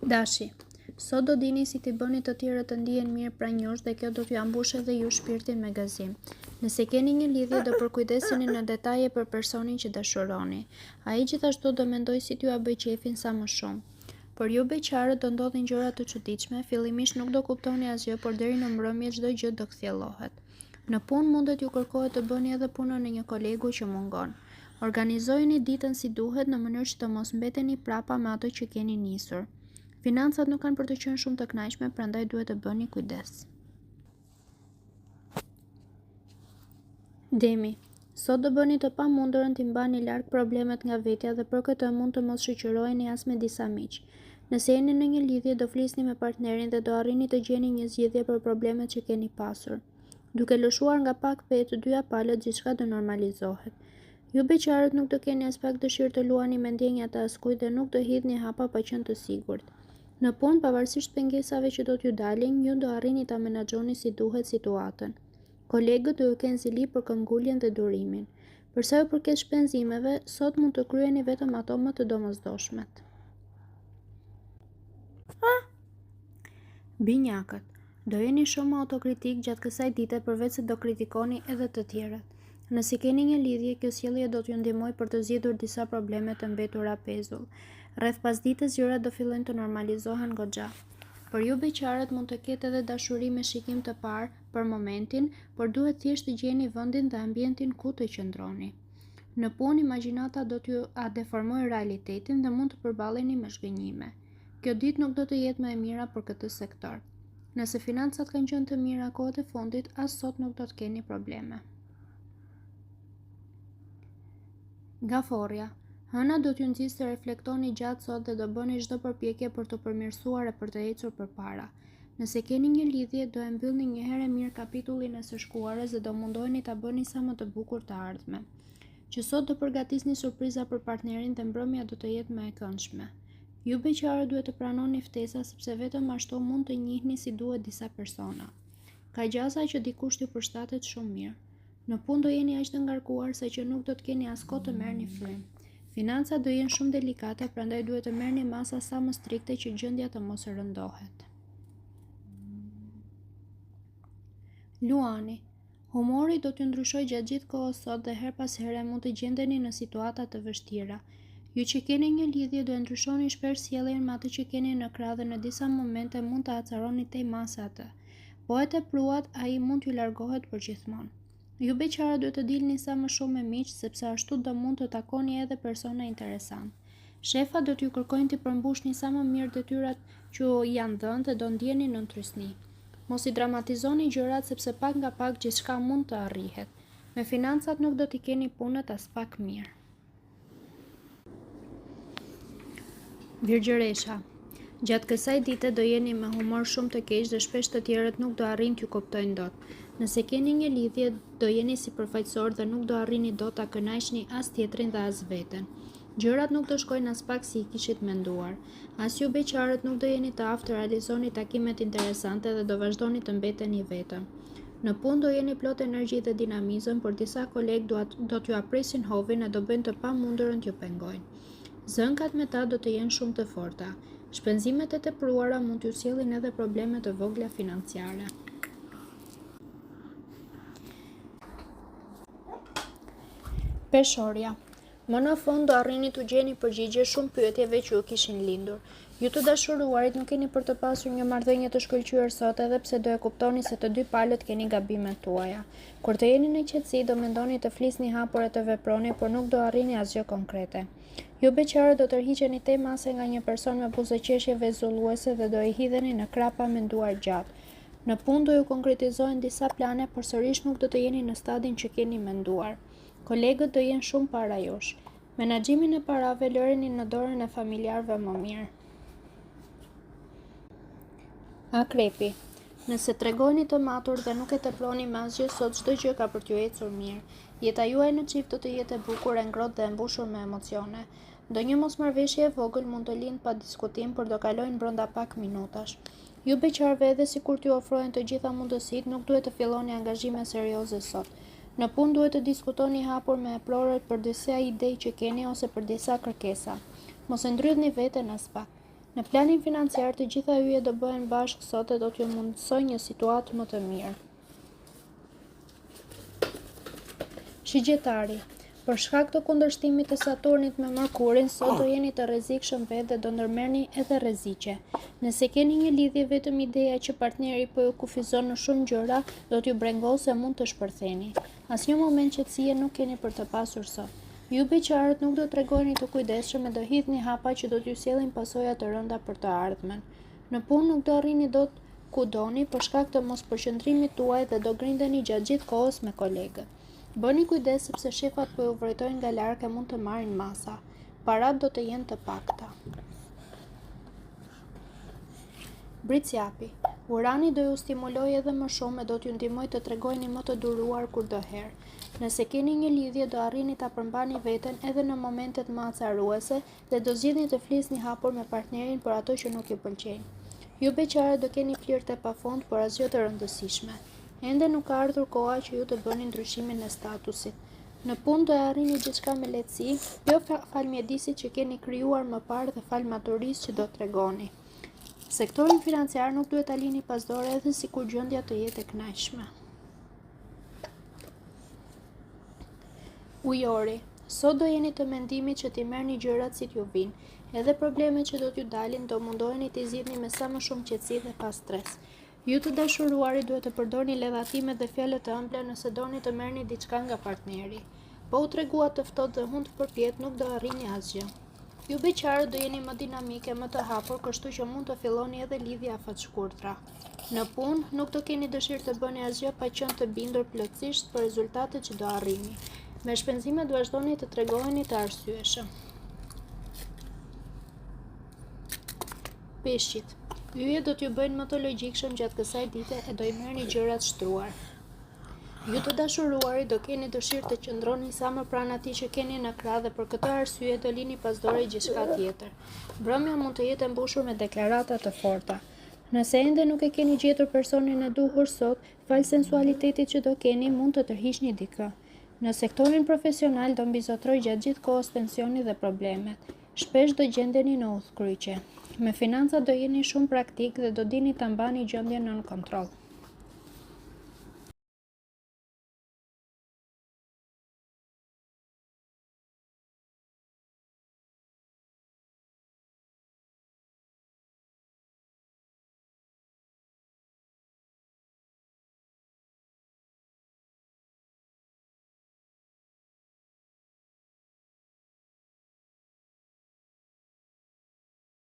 Dashi, sot do dini si t'i bëni të tjerët të ndihen mirë pranë jush dhe kjo do t'ju ambush edhe ju shpirtin me gëzim. Nëse keni një lidhje do përkujdeseni në detaje për personin që dashuroni. Ai gjithashtu do mendoj si t'ju bëj qefin sa më shumë. Por ju beqarët do ndodhin gjëra të çuditshme, fillimisht nuk do kuptoni asgjë, por deri në mbrëmje çdo gjë do kthjellohet. Në punë mundet ju kërkohet të bëni edhe punën e një kolegu që mungon. Organizojeni ditën si duhet në mënyrë që të mos mbeteni prapa me ato që keni nisur. Financat nuk kanë për të qenë shumë të kënaqshme, prandaj duhet të bëni kujdes. Demi, sot do bëni të pamundurën t'i mbani larg problemet nga vetja dhe për këtë mund të mos shoqëroheni as me disa miq. Nëse jeni në një lidhje do flisni me partnerin dhe do arrini të gjeni një zgjidhje për problemet që keni pasur. Duke lëshuar nga pak petë të dyja palët, gjithçka do normalizohet. Ju beqarët nuk do keni as pak dëshirë të luani me ndjenjat e askujt dhe nuk do hidhni hapa pa qenë të sigurt. Në punë, pavarësisht pengesave që do t'ju dalin, ju do arrini ta menaxhoni si duhet situatën. Kolegët do ju kenë zili për këmbguljen dhe durimin. Për sa ju përket shpenzimeve, sot mund të kryeni vetëm ato më të domosdoshmet. Binjakët, do jeni shumë autokritik gjatë kësaj dite përveç se do kritikoni edhe të tjerët. Nëse keni një lidhje, kjo sjellje do t'ju ndihmojë për të zgjidhur disa probleme të mbetura pezull. Rreth pasdites gjërat do fillojnë të normalizohen goxha. Por ju beqarët mund të ketë edhe dashuri me shikim të parë për momentin, por duhet thjesht të gjeni vendin dhe ambientin ku të qëndroni. Në punë, imagjinata do t'ju deformojë realitetin dhe mund të përballeni me zhgënjime. Kjo ditë nuk do të jetë më e mira për këtë sektor. Nëse financat kanë qenë të mira kohët e fundit, as sot nuk do të keni probleme. Gaforja, hëna do t'ju nxjisë të reflektoni gjatë sot dhe do bëni çdo përpjekje për të përmirësuar e për të ecur përpara. Nëse keni një lidhje, do e mbyllni një herë mirë kapitullin e së shkuarës dhe do mundoheni ta bëni sa më të bukur të ardhmen. Që sot do përgatisni surpriza për partnerin dhe mbrëmja do të jetë më e këndshme. Ju beqarët duhet të pranoni ftesa sepse vetëm ashtu mund të njihni si duhet disa persona. Ka gjasa që dikush t'ju përshtatet shumë mirë. Në punë do jeni aq të ngarkuar sa që nuk do të keni as kohë të merrni frym. Financat do jenë shumë delikate, prandaj duhet të merrni masa sa më strikte që gjendja të mos rëndohet. Luani, humori do t'ju ndryshojë gjatë gjithë kohës sot dhe her pas here mund të gjendeni në situata të vështira. Ju që keni një lidhje do e ndryshoni shpesh sjelljen me atë që keni në krah dhe në disa momente mund të acaroni tej masa atë. Po e tepruat, ai mund t'ju largohet përgjithmonë. Ju beqarët duhet të dilni sa më shumë me miq, sepse ashtu do mund të takoni edhe persona interesant. Shefa do t'ju kërkojnë t'i përmbushni sa më mirë detyrat që janë dhënë dhe do ndjeni në ndrysni. Mos i dramatizoni gjërat sepse pak nga pak gjithçka mund të arrihet. Me financat nuk do t'i keni punët as pak mirë. Virgjëresha, gjatë kësaj dite do jeni me humor shumë të keq dhe shpesh të tjerët nuk do arrin t'ju kuptojnë dot. Nëse keni një lidhje, do jeni sipërfaqësor dhe nuk do arrini dot ta kënaqni as tjetrin dhe as veten. Gjërat nuk do shkojnë as pak si i kishit menduar. As ju beqarët nuk do jeni të aftë të realizoni takimet interesante dhe do vazhdoni të mbeteni vetëm. Në punë do jeni plot energji dhe dinamizëm, por disa kolegë do t'ju apresin hovin e do bëjnë të pamundurën t'ju pengojnë. Zënkat me ta do të jenë shumë të forta. Shpenzimet e tepruara mund t'ju sjellin edhe probleme të vogla financiare. Peshorja, më në fund do arrini t'u gjeni përgjigje shumë pyetjeve që ju kishin lindur. Ju të dashuruarit nuk keni për të pasur një marrëdhënie të shkëlqyer sot edhe pse do e kuptoni se të dy palët keni gabimet tuaja. Kur të jeni në qetësi do mendoni të flisni hapur e të veproni, por nuk do arrini asgjë konkrete. Ju beqarët do tërhiqeni tej mase nga një person me buzëqeshje vezulluese dhe do i hidheni në krah pa menduar gjatë. Në punë do ju konkretizohen disa plane, por sërish nuk do të jeni në stadin që keni menduar. Kolegët do jenë shumë para jush. Menaxhimin e parave lëreni në dorën e familjarëve më mirë. Akrepi, nëse tregoni të matur dhe nuk e teproni me asgjë sot, çdo gjë ka për t'ju ecur mirë. Jeta juaj në çift do të jetë e bukur, e ngrohtë dhe e mbushur me emocione. Ndonjë mosmarrëveshje e vogël mund të lindë pa diskutim, por do kalojnë brenda pak minutash. Ju beqarëve, edhe sikur t'ju ofrohen të gjitha mundësitë, nuk duhet të filloni angazhime serioze sot. Në punë duhet të diskutoni hapur me eplorët për disa ide që keni ose për disa kërkesa. Mos e ndrydhni veten as pak. Në planin financiar, të gjitha hyjet do bëhen bashkë sot e do t'ju mundsoj një situatë më të mirë. Shigjetari. Për shkak të kundërshtimit të Saturnit me Mërkurin, sot do jeni të rrezikshëm vetë dhe do ndërmerrni edhe rreziqe. Nëse keni një lidhje, vetëm ideja që partneri po ju kufizon në shumë gjëra do t'ju brengosë e mund të shpërtheni. Asnjë moment qetësie nuk keni për të pasur sot. Ju beqarët nuk do t'regojni të kujdesshëm e do hidhni hapa që do t'ju sjellin pasoja të rënda për të ardhmen. Në punë nuk do arrini dot ku doni për shkak të mospërqendrimit tuaj dhe do grindeni gjatë gjithë kohës me kolegët. Bëni kujdes sepse shefat po ju vërejtojnë nga larg e mund të marrin masa. Parat do të jenë të pakta. Bricjapi. Urani do ju stimulojë edhe më shumë e do t'ju ndihmojë të tregojeni më të duruar kudoherë. Nëse keni një lidhje, do arrini ta përmbani veten edhe në momentet më acaruese dhe do zgjidhni të flisni hapur me partnerin për ato që nuk ju pëlqejnë. Ju beqare do keni flirte pafund, por asgjë të rëndësishme. Ende nuk ka ardhur koha që ju të bëni ndryshimin e statusit. Në punë do e arrini gjithçka me lehtësi, jo fal mjedisit që keni krijuar më parë dhe fal maturisë që do t'tregoni. Sektorin financiar nuk duhet ta lini pas dore edhe sikur gjendja të jetë e kënaqshme. Ujori. Sot do jeni të mendimit që t'i merrni gjërat si t'ju vinë. Edhe problemet që do t'ju dalin do mundoheni t'i zgjidhni me sa më shumë qetësi dhe pa stres. Ju të dashuruari duhet të përdorni ledhatime dhe fjalë të ëmbla nëse doni të merrni diçka nga partneri. Po u treguat të ftohtë dhe hund përpjet nuk do arrini asgjë. Ju beqarët do jeni më dinamike, më të hapur, kështu që mund të filloni edhe lidhje afatshkurtra. Në punë nuk do keni dëshirë të bëni asgjë pa qenë të bindur plotësisht për rezultatet që do arrini. Me shpenzimet vazhdoni të tregoheni të arsyeshëm. Peshqit. Yjet do t'ju bëjnë më të logjikshëm gjatë kësaj dite e do i merrni gjërat shtruar. Ju të dashuruari do keni dëshirë të qëndroni sa më pranë atij që keni në krah dhe për këtë arsye do lini pas dore gjithçka tjetër. Mbrëmja mund të jetë e mbushur me deklarata të forta. Nëse ende nuk e keni gjetur personin e duhur sot, fal sensualitetit që do keni, mund të tërhiqni dikë. Në sektorin profesional do mbizotroj gjatë gjithë kohës tensioni dhe problemet. Shpesh do gjendeni në udhkryqe. Me financat do jeni shumë praktik dhe do dini ta mbani gjendjen nën kontroll.